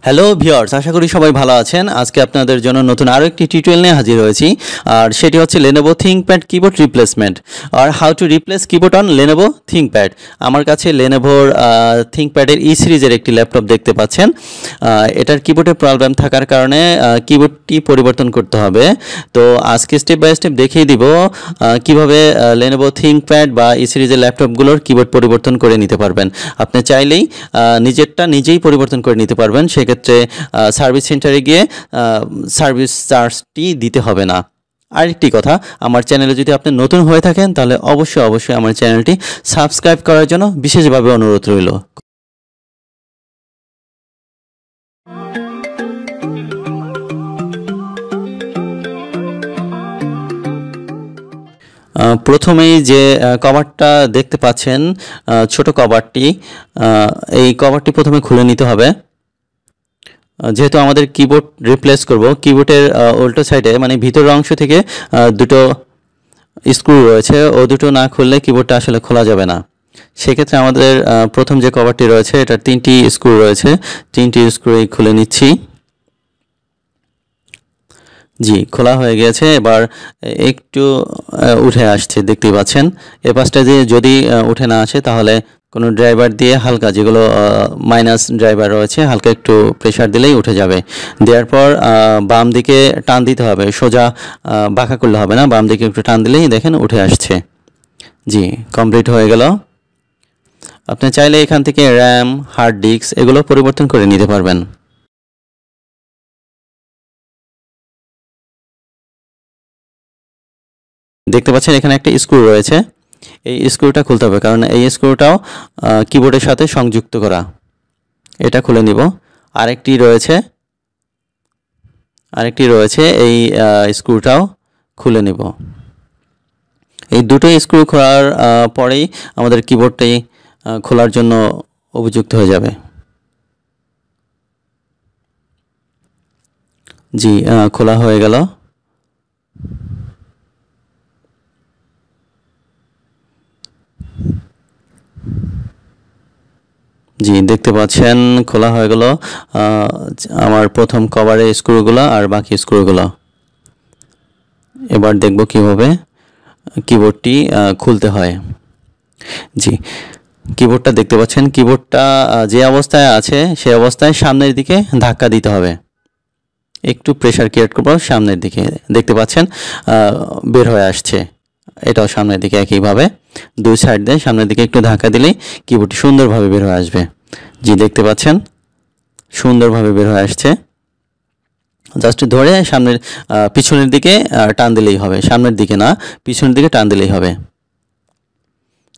Hello viewers, আশা করি সবাই ভালো আছেন। আজকে আপনাদের জন্য নতুন আরও একটি টিউটোরিয়াল নিয়ে হাজির হয়েছি, আর সেটি হচ্ছে Lenovo Thinkpad কিবোর্ড রিপ্লেসমেন্ট আর how to replace keyboard on Lenovo Thinkpad। আমার কাছে Lenovoর Thinkpad-এর ই সিরিজের একটি ল্যাপটপ দেখতে পাচ্ছেন। এটার কিবোর্ডে প্রবলেম থাকার কারণে কিবোর্ডটি পরিবর্তন করতে হবে। তো আজকে স্টেপ বাই স্টেপ দেখিয়ে দিব কিভাবে Lenovo Thinkpad বা ই সিরিজের ল্যাপটপগুলোর কিবোর্ড পরিবর্তন করে নিতে পারবেন। আপনি চাইলেই নিজেরটা নিজেই পরিবর্তন করে নিতে পারবেন। সেক্ষেত্রে সার্ভিস সেন্টারে গিয়ে সার্ভিস চার্জটি দিতে হবে না। আরেকটি কথা, আমার চ্যানেলে যদি আপনি নতুন হয়ে থাকেন তাহলে অবশ্যই আমার চ্যানেলটি সাবস্ক্রাইব করার জন্য বিশেষভাবে অনুরোধ রইল। প্রথমেই যে কভারটা দেখতে পাচ্ছেন, ছোট কভারটি, এই কভারটি প্রথমে খুলে নিতে হবে। যেহেতু আমাদের কিবোর্ড রিপ্লেস করব, কিবোর্ডের উল্টো সাইডে মানে ভিতরের অংশ থেকে দুটো স্ক্রু রয়েছে, ও দুটো না খুললে কিবোর্ডটা আসলে খোলা যাবে না। সেক্ষেত্রে আমাদের প্রথম যে কভারটি রয়েছে এটার 3টি স্ক্রু রয়েছে, 3টি স্ক্রুই খুলে নিচ্ছি। জি, খোলা হয়ে গেছে। এবার একটু উঠে আসছে, দেখতেই পাচ্ছেন। এ পাশটা দিয়ে যদি উঠে না আসে তাহলে কোনো ড্রাইভার দিয়ে হালকা, যেগুলো মাইনাস ড্রাইভার রয়েছে, হালকা একটু প্রেশার দিলেই উঠে যাবে। দেওয়ার পর বাম দিকে টান দিতে হবে, সোজা বাঁকা করলে হবে না, বাম দিকে একটু টান দিলেই দেখেন উঠে আসছে। জি, কমপ্লিট হয়ে গেল। আপনি চাইলে এখান থেকে র্যাম, হার্ড ডিস্ক এগুলো পরিবর্তন করে নিতে পারবেন। দেখতে পাচ্ছেন এখানে একটা স্ক্রু রয়েছে, এই স্ক্রুটা খুলতে হবে, কারণ এই স্ক্রুটাও কিবোর্ডের সাথে সংযুক্ত করা। এটা খুলে নিব। আরেকটি রয়েছে, এই স্ক্রুটাও খুলে নিব। এই দুটো স্ক্রু খোলার পরেই আমাদের কিবোর্ডটি খোলার জন্য উপযুক্ত হয়ে যাবে। জি, খোলা হয়ে গেল। জি, দেখতে পাচ্ছেন খোলা হয়ে গেল আমার প্রথম কভারের স্ক্রুগুলো আর বাকি স্ক্রুগুলো। এবার দেখব কিভাবে কিবোর্ডটি খুলতে হয়। জি, কিবোর্ডটা দেখতে পাচ্ছেন, কিবোর্ডটা যে অবস্থায় আছে সেই অবস্থায় সামনের দিকে ধাক্কা দিতে হবে। একটু প্রেশার ক্রিয়েট করব সামনের দিকে, দেখতে পাচ্ছেন বের হয়ে আসছে। এটাও সামনের দিকে একইভাবে দুই সাইড দিয়ে সামনের দিকে একটু ধাক্কা দিলেই কিবোর্ডটি সুন্দরভাবে বের হয়ে আসবে। জি, দেখতে পাচ্ছেন সুন্দরভাবে বের হয়ে আসছে। জাস্ট ধরে সামনের পিছনের দিকে টান দিলেই হবে, সামনের দিকে না, পিছনের দিকে টান দিলেই হবে।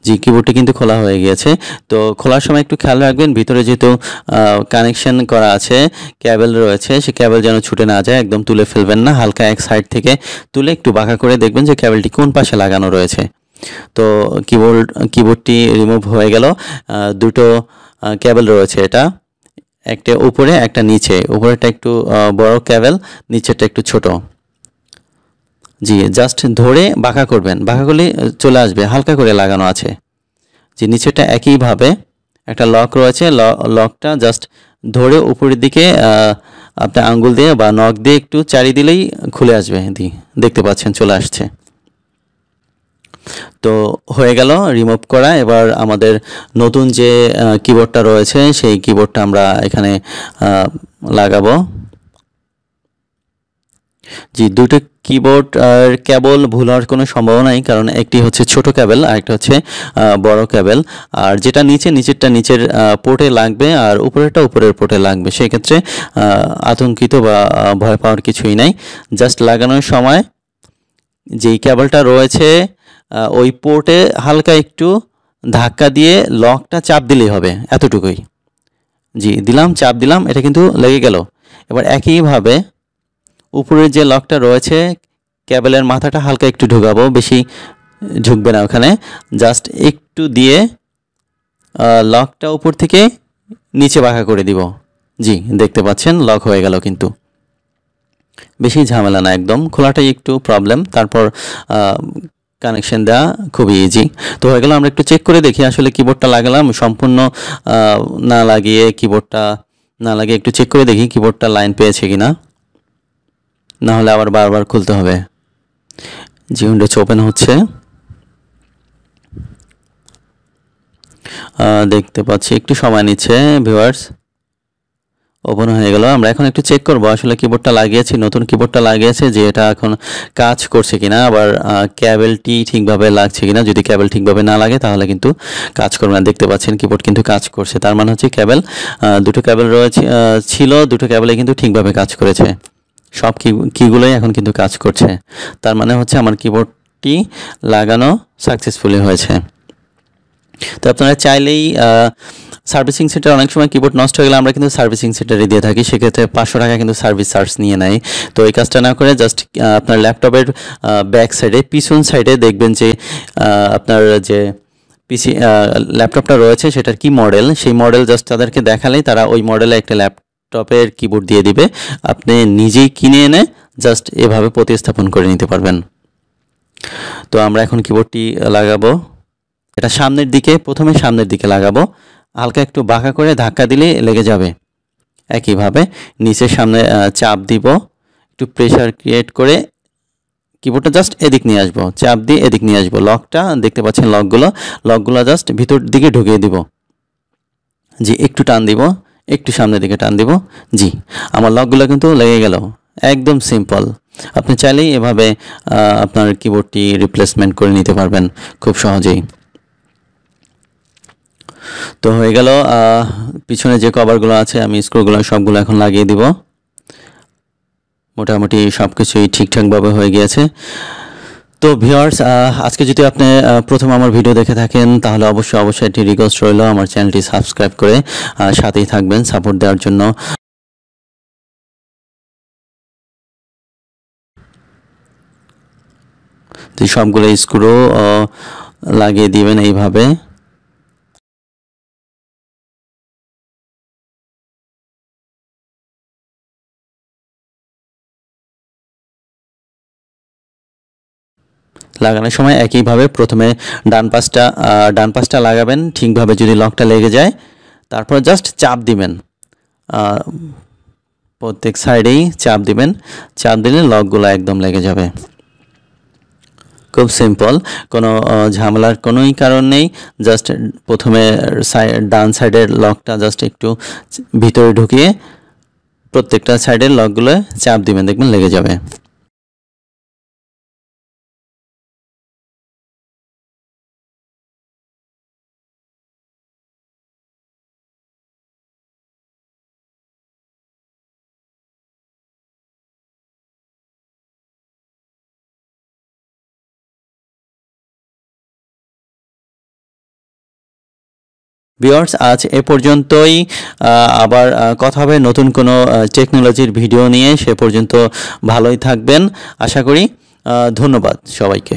জি, কিবোর্ডটি কিন্তু খোলা হয়ে গিয়েছে। তো খোলার সময় একটু খেয়াল রাখবেন, ভিতরে যেহেতু কানেকশন করা আছে, ক্যাবেল রয়েছে, সে ক্যাবেল যেন ছুটে না যায়, একদম তুলে ফেলবেন না। হালকা এক সাইড থেকে তুলে একটু বাঁকা করে দেখবেন যে ক্যাবেলটি কোন পাশে লাগানো রয়েছে। তো কিবোর্ডটি রিমুভ হয়ে গেল। দুটো ক্যাবেল রয়েছে, এটা একটা উপরে একটা নিচে, উপরেরটা একটু বড় ক্যাবেল, নিচেরটা একটু ছোট। জি, জাস্ট ধরে বাঁকা করবেন, বাঁকা করলে চলে আসবে, হালকা করে লাগানো আছে। যে নিচেটা একইভাবে একটা লক রয়েছে, লকটা জাস্ট ধরে উপরের দিকে আপনার আঙ্গুল দিয়ে বা নখ দিয়ে একটু চারি দিলেই খুলে আসবে। দেখতে পাচ্ছেন চলে আসছে। তো হয়ে গেল রিমুভ করা। এবার আমাদের নতুন যে কিবোর্ডটা রয়েছে সেই কিবোর্ডটা আমরা এখানে লাগাবো। জি, দুটো কিবোর্ড আর কেবল ভুল হওয়ার কোনো সম্ভাবনা নেই, কারণ একটি হচ্ছে ছোট কেবল আর একটা হচ্ছে বড় কেবল। আর যেটা নিচেরটা নিচের পোর্টে লাগবে আর উপরেরটা উপরের পোর্টে লাগবে। সেক্ষেত্রে আতঙ্কিত বা ভয় পাওয়ার কিছুই নাই। জাস্ট লাগানোর সময় যেই কেবলটা রয়েছে ওই পোর্টে হালকা একটু ধাক্কা দিয়ে লকটা চাপ দিলেই হবে, এতটুকুই। জি, চাপ দিলাম, এটা কিন্তু লেগে গেল। এবার একইভাবে উপরের যে লকটা রয়েছে কেবলের মাথাটা হালকা একটু ঢুকাবো, বেশি ঢুকবে না ওখানে, জাস্ট একটু দিয়ে লকটা উপর থেকে নিচে বাঁকা করে দিব। জি, দেখতে পাচ্ছেন লক হয়ে গেল, কিন্তু বেশি ঝামেলা না, একদম খোলাটাই একটু প্রবলেম। তারপর কানেকশন দেওয়া খুবই ইজি। তো হয়ে গেল। আমরা একটু চেক করে দেখি আসলে কিবোর্ডটা লাগালাম সম্পূর্ণ না লাগিয়ে কিবোর্ডটা না লাগে একটু চেক করে দেখি কিবোর্ডটা লাইন পেয়েছে কিনা, না হলে আবার বারবার খুলতে হবে। জি, উইন্ডোজ ওপেন হচ্ছে, দেখতে পাচ্ছি একটু সময় নিচ্ছে ভিউয়ার্স। ওপেন হয়ে গেল। আমরা এখন একটু চেক করব আসলে কিবোর্ডটা লাগিয়েছি, নতুন কিবোর্ডটা লাগিয়েছে যে এটা এখন কাজ করছে কিনা, আবার কেবলটি ঠিকভাবে লাগছে কিনা। যদি কেবল ঠিকভাবে না লাগে তাহলে কিন্তু কাজ করবে না। দেখতে পাচ্ছেন কিবোর্ড কিন্তু কাজ করছে, তার মানে হচ্ছে কেবল দুটো কেবল রয়েছে, ছিল দুটো কেবলে কিন্তু ঠিকভাবে কাজ করেছে। সব কিগুলোই এখন কিন্তু কাজ করছে, তার মানে হচ্ছে আমার কিবোর্ডটি লাগানো সাকসেসফুলি হয়েছে। তো আপনারা চাইলেই সার্ভিসিং সেন্টার, অনেক সময় কিবোর্ড নষ্ট হয়ে গেলে আমরা কিন্তু সার্ভিসিং সেন্টারে দিয়ে থাকি, সেক্ষেত্রে 500 টাকা কিন্তু সার্ভিস চার্জ নিয়ে নেয়। তো এই কাজটা না করে জাস্ট আপনার ল্যাপটপের ব্যাক সাইডে, পিছন সাইডে দেখবেন যে আপনার যে পিসি ল্যাপটপটা রয়েছে সেটার কি মডেল, সেই মডেল জাস্ট তাদেরকে দেখালেই তারা ওই মডেলে একটা ল্যাপটপের কিবোর্ড দিয়ে দিবে। আপনি নিজেই কিনে এনে জাস্ট এভাবে প্রতিস্থাপন করে নিতে পারবেন। তো আমরা এখন কিবোর্ডটি লাগাবো। এটা সামনের দিকে, প্রথমে সামনের দিকে লাগাবো, হালকা একটু বাঁকা করে ধাক্কা দিলে লেগে যাবে। একইভাবে নিচের সামনে চাপ দিব, একটু প্রেশার ক্রিয়েট করে কিবোর্ডটা জাস্ট এদিক নিয়ে আসবো, চাপ দিয়ে এদিক নিয়ে আসবো। লকটা দেখতে পাচ্ছেন, লকগুলো জাস্ট ভিতর দিকে ঢুকিয়ে দিব। জি, একটু টান দিব, একটু সামনের দিকে টান দিব। জি, আমার লকগুলো কিন্তু লেগে গেল। একদম সিম্পল। আপনি চাইলেই এভাবে আপনার কিবোর্ডটি রিপ্লেসমেন্ট করে নিতে পারবেন খুব সহজেই। তো হয়ে গেল। পিছনে যে কভারগুলো আছে আমি স্ক্রুগুলো সবগুলো এখন লাগিয়ে দিব। মোটামুটি সব কিছুই ঠিকঠাকভাবে হয়ে গিয়েছে। তো ভিউয়ার্স, আজকে যদি আপনি প্রথম আমার ভিডিও দেখে থাকেন তাহলে অবশ্যই একটি রিকোয়েস্ট রইল, আমার চ্যানেলটি সাবস্ক্রাইব করে সাথেই থাকবেন সাপোর্ট দেওয়ার জন্য। তো সবগুলো স্ক্রু লাগিয়ে দিবেন এইভাবে। লাগানোর সময় একইভাবে প্রথমে ডান পাশটা লাগাবেন ঠিকভাবে, যদি লকটা লেগে যায় তারপর জাস্ট চাপ দিবেন, প্রত্যেক সাইডেই চাপ দিবেন। চাপ দিলে লকগুলো একদম লেগে যাবে। খুব সিম্পল, কোনো ঝামেলার কোনোই কারণ নেই। জাস্ট প্রথমে ডান সাইডের লকটা জাস্ট একটু ভিতরে ঢুকিয়ে প্রত্যেকটা সাইডের লকগুলো চাপ দিবেন, দেখবেন লেগে যাবে। ভিউয়ার্স, আজ এ পর্যন্তই। আবার কথা হবে নতুন কোনো টেকনোলজির ভিডিও নিয়ে। সে পর্যন্ত ভালোই থাকবেন আশা করি। ধন্যবাদ সবাইকে।